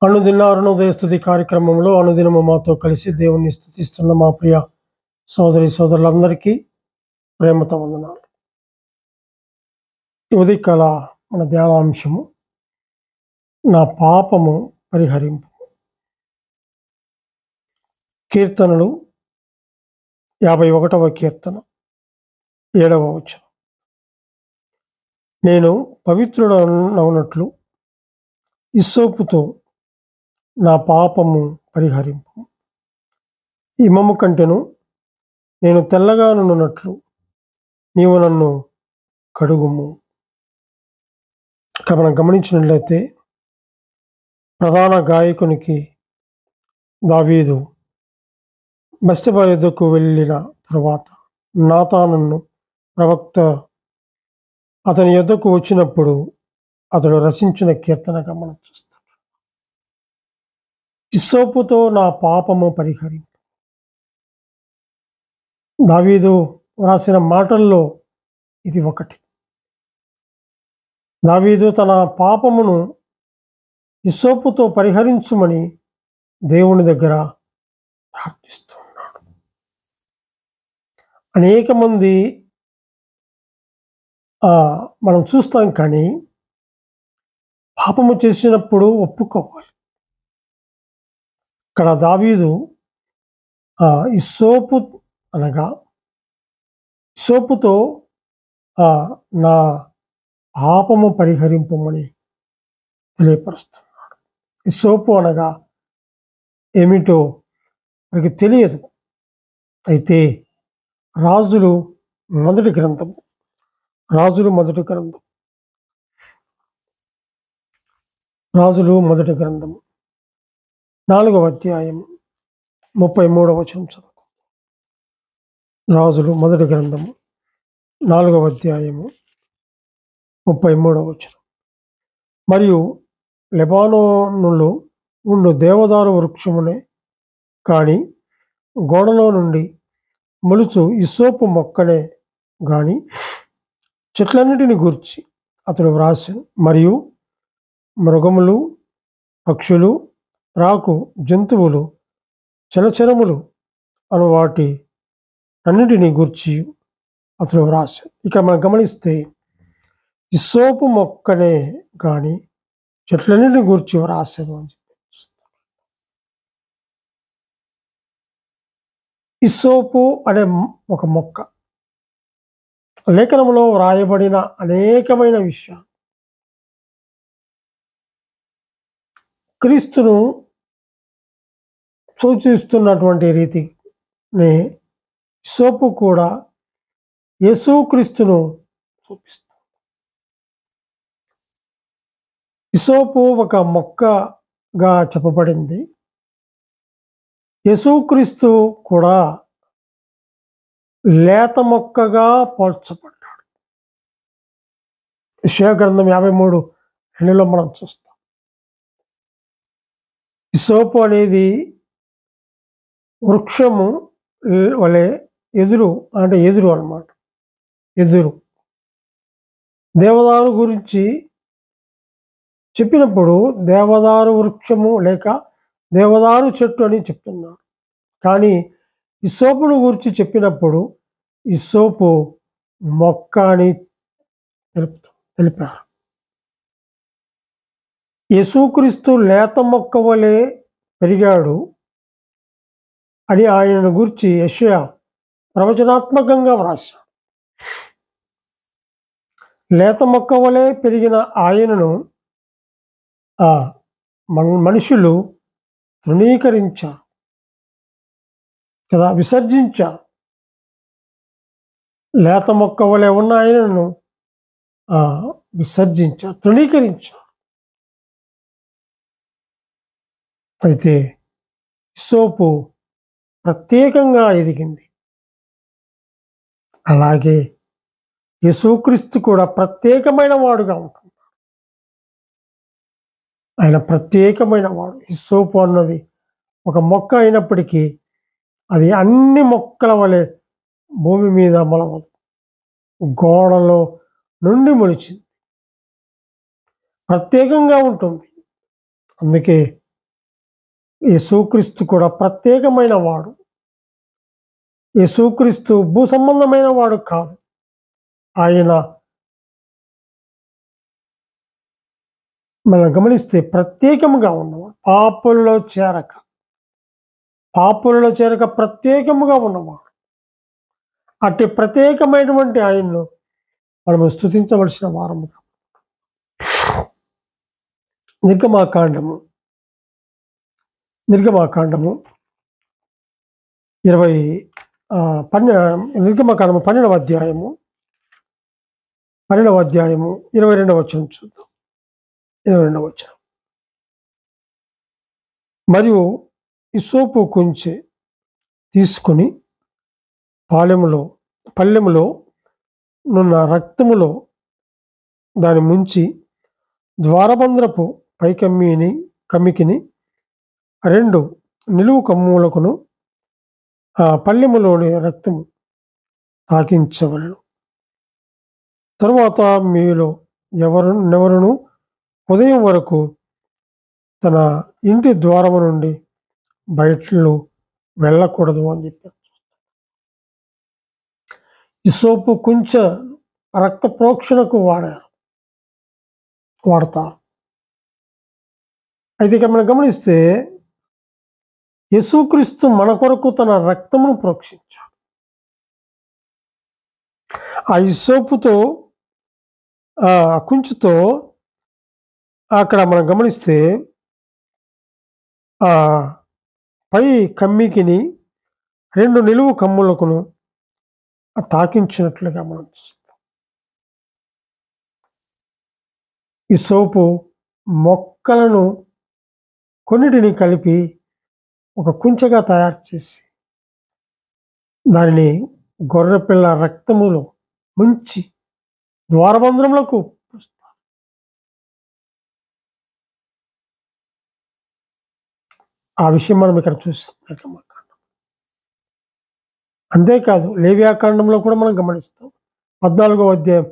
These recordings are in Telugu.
అనుదిన అరుణోదయ స్తుతి కార్యక్రమంలో అనుదినము మాతో కలిసి దేవుణ్ణి స్తుతిస్తున్న మా ప్రియ సోదరి సోదరులందరికీ ప్రేమతో వందనాలు. ఈ ఉదయకాల మన ధ్యానాంశము నా పాపము పరిహరింపు. కీర్తనలు 51వ కీర్తన 7వ వచనం. నేను పవిత్రుడనవునట్లు హిస్సోపుతో నా పాపము పరిహరింపు. హిమము కంటెను నేను తెల్లగానున్నట్లు నీవు నన్ను కడుగుము. ఇక్కడ మనం గమనించినట్లయితే ప్రధాన గాయకునికి దావీదు బెత్షెబా యొద్దకు వెళ్ళిన తర్వాత నాతానును ప్రవక్త అతని యొద్దకు వచ్చినప్పుడు అతడు రచించిన కీర్తనగా మనం చూస్తాం. హిస్సోపుతో నా పాపము పరిహరింపు. దావీదు రాసిన మాటల్లో ఇది ఒకటి. దావీదు తన పాపమును హిస్సోపుతో పరిహరించుమని దేవుని దగ్గర ప్రార్థిస్తున్నాడు. అనేక మంది మనం చూస్తాం, కానీ పాపము చేసినప్పుడు ఒప్పుకోవాలి. ఇక్కడ దావీదు హిస్సోపు అనగా హిస్సోపుతో నా పాపము పరిహరింపమని తెలియపరుస్తున్నాడు. హిస్సోపు అనగా ఏమిటో మనకి తెలియదు. అయితే రాజులు మొదటి గ్రంథం 4వ అధ్యాయం 33వ వచనం చదువు. రాజులు మొదటి గ్రంథము 4వ అధ్యాయము 33వ వచనం. మరియు లెబానోనులో ఉండు దేవదారు వృక్షమునే కానీ గోడలో నుండి మొలుచు హిస్సోపు మొక్కనే గాని చెట్లన్నిటిని గూర్చి అతడు వ్రాసాను. మరియు మృగములు, పక్షులు, రాకు జంతువులు, చలచరములు అను వాటి అన్నిటిని గూర్చి అతడు వ్రాసాను. ఇక్కడ మనం గమనిస్తే హిస్సోపు మొక్కనే కానీ చెట్లన్నిటిని గూర్చి వ్రాసాను అని చెప్పి. హిస్సోపు అనే ఒక మొక్క లేఖనంలో వ్రాయబడిన అనేకమైన విషయాలు క్రీస్తును సూచిస్తున్నటువంటి రీతిని హిస్సోపు కూడా యేసుక్రీస్తును చూపిస్తుంది. హిస్సోపు ఒక మొక్కగా చెప్పబడింది. యేసుక్రీస్తు కూడా లేత మొక్కగా పోల్చబడ్డాడు. యెషయా గ్రంథం 53:2లో మనం చూస్తాం. హిస్సోపు అనేది వృక్షము వలె ఎదురు అన్నమాట. ఎదురు దేవదారు గురించి చెప్పినప్పుడు దేవదారు వృక్షము లేక దేవదారు చెట్టు అని చెప్తున్నాడు. కానీ హిస్సోపును గురించి చెప్పినప్పుడు హిస్సోపు మొక్క అని తెలిపారు. యేసుక్రీస్తు లేత మొక్క వలె పెరిగాడు అని ఆయనను గురించి యెషయా ప్రవచనాత్మకంగా వ్రాశాడు. లేత మొక్క వలె పెరిగిన ఆయనను మనుషులు తృణీకరించారు కదా, విసర్జించారు. లేత మొక్క వలె ఉన్న ఆయనను విసర్జించారు, తృణీకరించారు. అయితే హిస్సోపు ప్రత్యేకంగా ఎదిగింది. అలాగే యేసుక్రీస్తు కూడా ప్రత్యేకమైన వాడుగా ఉంటున్నాడు. ఆయన ప్రత్యేకమైన వాడు. హిస్సోపు అన్నది ఒక మొక్క అయినప్పటికీ అది అన్ని మొక్కల వలె భూమి మీద మొలవదు, గోడలో నుండి మొలిచింది, ప్రత్యేకంగా ఉంటుంది. అందుకే యేసుక్రీస్తు కూడా ప్రత్యేకమైన వాడు. యేసుక్రీస్తు భూ సంబంధమైన వాడు కాదు. ఆయన మనం గమనిస్తే ప్రత్యేకముగా ఉన్నవాడు. పాపులలో చేరక ప్రత్యేకముగా ఉన్నవాడు. అట్టి ప్రత్యేకమైనటువంటి ఆయన్ను మనము స్తుతించవలసిన వారముగా. నిర్గమాకాండము 12వ అధ్యాయము 22వ వచనం చూద్దాం. 22వ వచనం. మరియు హిస్సోపు కుంచె తీసుకుని పళ్ళెములో నున్న రక్తములో దాని ముంచి ద్వారబంధ్రపు కమ్మికిని 2 నిలువు కమ్ములకును ఆ పళ్ళెములోని రక్తము తాకించవలెను. తరువాత మీలో ఎవరును ఉదయం వరకు తన ఇంటి ద్వారము నుండి బయటలు వెళ్ళకూడదు అని చెప్పారు. హిస్సోపు కుంచె రక్త ప్రోక్షణకు వాడతారు. అయితే ఇక్కడ మనం గమనిస్తే యేసుక్రీస్తు మన కొరకు తన రక్తమును ప్రోక్షించాడు. ఆ హిస్సోపుతో ఆ కుంచుతో అక్కడ మనం గమనిస్తే ఆ పై కమ్మికిని 2 నిలువు కమ్ములకును తాకించినట్లుగా మనం చూస్తాం. ఈ సోపు మొక్కలను కొన్నిటిని కలిపి ఒక కుంచెగా తయారు చేసి దానిని గొర్రెపిల్ల రక్తములో ముంచి ద్వారబంధ్రములకు పూస్తారు. ఆ విషయం మనం ఇక్కడ చూసాం. అంతేకాదు లేవియాకాండంలో కూడా మనం గమనిస్తాం. 14వ అధ్యాయం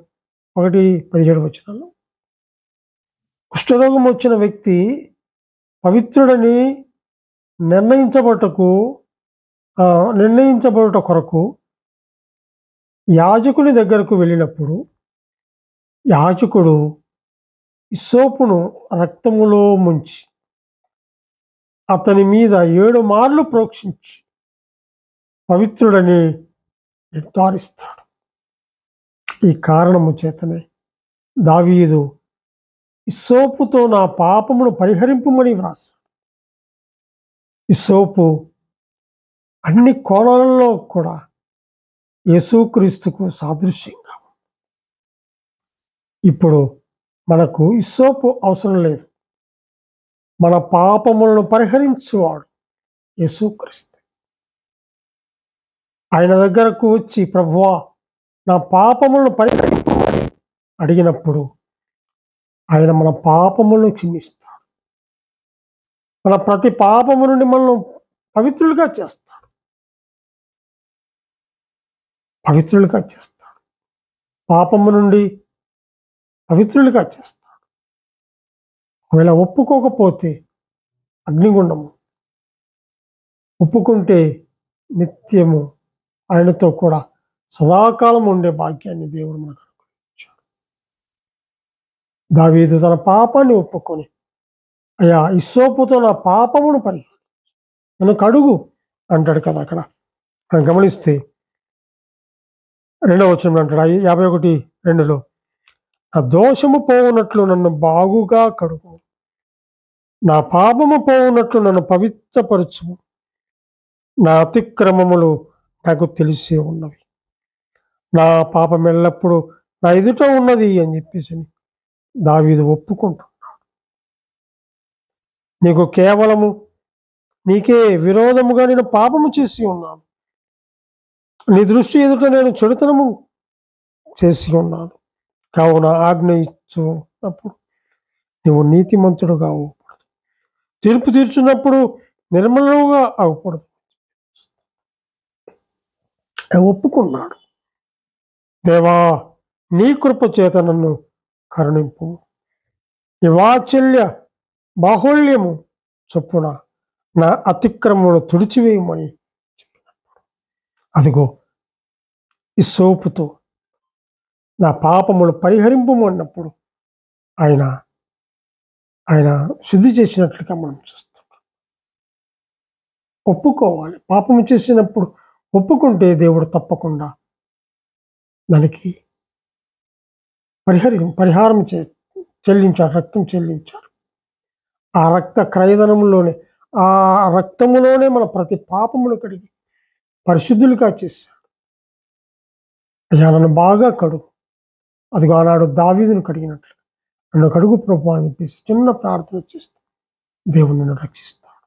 1-17 వచనాలు. కుష్ఠరోగం వచ్చిన వ్యక్తి పవిత్రుడని నిర్ణయించబడుట కొరకు యాజకుని దగ్గరకు వెళ్ళినప్పుడు యాజకుడు హిస్సోపును రక్తములో ముంచి అతని మీద 7 మార్లు ప్రోక్షించి పవిత్రుడని నిర్ధారిస్తాడు. ఈ కారణము చేతనే దావీదు హిస్సోపుతో నా పాపమును పరిహరింపుమని వ్రాసాడు. హిస్సోపు అన్ని కోణాలలో కూడా యేసుక్రీస్తుకు సాదృశ్యంగా. ఇప్పుడు మనకు హిస్సోపు అవసరం లేదు. మన పాపములను పరిహరించువాడు యేసుక్రీస్తు. ఆయన దగ్గరకు వచ్చి ప్రభువా నా పాపములను పరిహరింపమని అడిగినప్పుడు ఆయన మన పాపములను క్షమిస్తాడు. మన ప్రతి పాపము నుండి మనల్ని పవిత్రులుగా చేస్తాడు. పాపము నుండి పవిత్రులుగా చేస్తాడు. ఒకవేళ ఒప్పుకోకపోతే అగ్నిగుండము, ఒప్పుకుంటే నిత్యము ఆయనతో కూడా సదాకాలం ఉండే భాగ్యాన్ని దేవుడు మనకు అనుగ్రహించాడు. దావీదు తన పాపాన్ని ఒప్పుకొని అయ్యా హిస్సోపుతో నా పాపమును పరిహరించు, నన్ను కడుగు అంటాడు కదా. అక్కడ మనం గమనిస్తే 2వ వచనంలో అంటాడు 51:2 నా దోషము పోవునట్లు నన్ను బాగుగా కడుగు, నా పాపము పోవునట్లు నన్ను పవిత్రపరచుము, నా అతిక్రమములు నాకు తెలిసే ఉన్నవి, నా పాపం ఎల్లప్పుడూ నా ఎదుట ఉన్నది అని చెప్పేసి దావీదు ఒప్పుకుంటున్నాడు. నీకు కేవలము నీకే విరోధముగా నేను పాపము చేసి ఉన్నాను, నీ దృష్టి ఎదుట నేను చెడుతనము చేసి ఉన్నాను, కావున ఆజ్ఞ ఇచ్చినప్పుడు నీవు నీతిమంతుడుగా అవ్వకూడదు, తీర్పు తీర్చున్నప్పుడు నిర్మలుగా అవ్వకూడదు. ఒప్పుకున్నాడు. దేవా నీ కృప చేత నన్ను కరుణింపు, నీ వాత్సల్య బాహుళ్యము చొప్పున నా అతిక్రమమును తుడిచివేయమని చెప్పినప్పుడు, అదిగో ఈ సోపుతో నా పాపములు పరిహరింపమన్నప్పుడు ఆయన ఆయన శుద్ధి చేసినట్లుగా మనం చూస్తాం. ఒప్పుకోవాలి. పాపము చేసినప్పుడు ఒప్పుకుంటే దేవుడు తప్పకుండా దానికి పరిహారం చెల్లించాడు, రక్తం చెల్లించాడు. ఆ రక్త క్రయధనంలోనే, ఆ రక్తములోనే మన ప్రతి పాపమును కడిగి పరిశుద్ధులుగా చేశాడు. అయ్యా నన్ను బాగా కడుగు, అదిగో ఆనాడు దావీదును కడిగినట్లు నన్ను కడుగు ప్రభువా అని చెప్పేసి చిన్న ప్రార్థన చేస్తే దేవుడు నిన్ను రక్షిస్తాడు.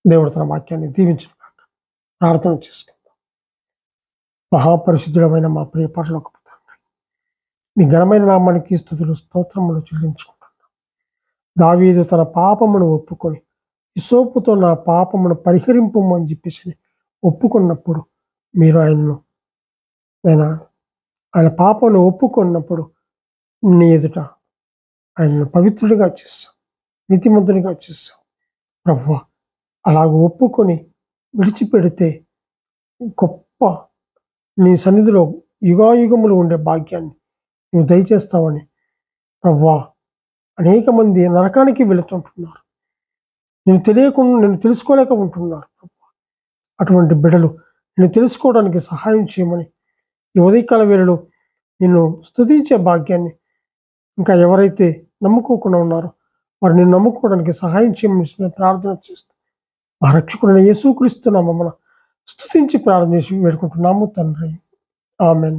దేవుడు తన వాక్యాన్ని దీవించును గాక. ప్రార్థన చేసుకుందాం. మహాపరిశుద్ధుడమైన మా ప్రియ పరలోకపు తండ్రి, మీ ఘనమైన నామానికి స్తుతులు స్తోత్రములు చెల్లించుకుంటున్నాం. దావీదు తన పాపమును ఒప్పుకొని హిసోపుతో నా పాపమును పరిహరింపమని చెప్పేసి ఒప్పుకున్నప్పుడు మీరు ఆయన పాపను ఒప్పుకున్నప్పుడు నీ ఎదుట ఆయనను పవిత్రుడిగా చేశాం, నీతిమంతునిగా చేశాం. ప్రభువా, అలాగ ఒప్పుకొని విడిచిపెడితే గొప్ప నీ సన్నిధిలో యుగాయుగములు ఉండే భాగ్యాన్ని నువ్వు దయచేస్తావని ప్రభువా, అనేక మంది నరకానికి వెళుతుంటున్నారు. నేను తెలుసుకోలేక ఉంటున్నారు ప్రభువా. అటువంటి బిడ్డలు నేను తెలుసుకోవడానికి సహాయం చేయమని ఈ ఉదయకాల వేళలో నిన్ను స్తుతించే భాగ్యాన్ని ఇంకా ఎవరైతే నమ్ముకోకుండా ఉన్నారో వారు నిన్ను నమ్ముకోవడానికి సహాయం చేయమని ప్రార్థన చేస్తూ మా రక్షకుడైన యేసుక్రీస్తు నామమున స్తుతించి ప్రార్థన చేసి వేడుకుంటున్నాము తండ్రి. ఆమెన్.